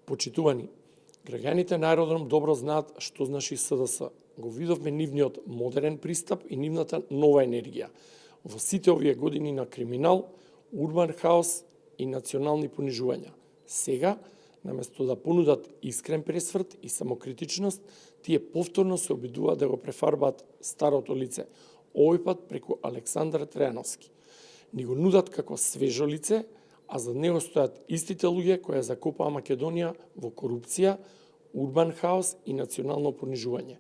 Почитувани, граѓаните на аеродром добро знаат што значи СДС. Го видовме нивниот модерен пристап и нивната нова енергија во сите овие години на криминал, урбан хаос и национални понижувања. Сега, наместо да понудат искрен пресврт и самокритичност, тие повторно се обидуваат да го префарбаат старото лице, овој пат преку Александар Тројановски. Ни го нудат како свежо лице, а за него стојат истите луѓе кои ја закопаа Македонија во корупција, урбан хаос и национално понижување.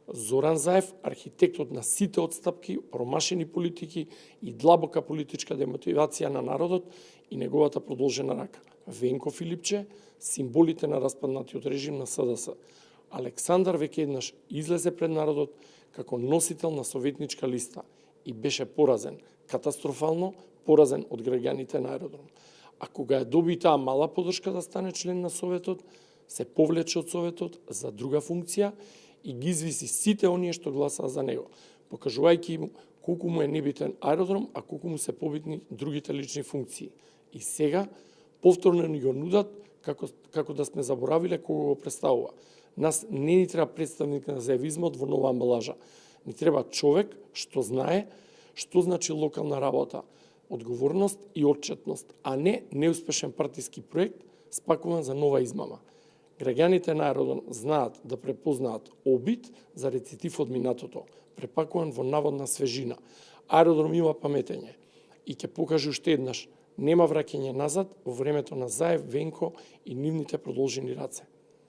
Зоран Заев, архитектот на сите отстапки, промашени политики и длабока политичка демотивација на народот и неговата продолжена рака. Венко Филипче, символите на распаднатиот режим на СДС. Александар веќе еднаш излезе пред народот како носител на советничка листа и беше поразен, катастрофално поразен од граѓаните на аеродром. А кога ја доби таа мала подршка да стане член на Советот, се повлече од Советот за друга функција и ги извиси сите оние што гласаа за него, покажувајќи му колку му е небитен аеродром, а колку му се побитни другите лични функции. И сега, повторно ни го нудат како да сме заборавиле кога го представува. Нас не ни треба представник на заевизмот во нова амбалажа. Ни треба човек што знае што значи локална работа, одговорност и отчетност, а не неуспешен партиски проект спакуван за нова измама. Граѓаните на аеродром знаат да препознаат обид за рецитив од минатото, препакуван во наводна свежина. Аеродром има паметење и ќе покаже уште еднаш, нема враќање назад во времето на Заев, Венко и нивните продолжени раце.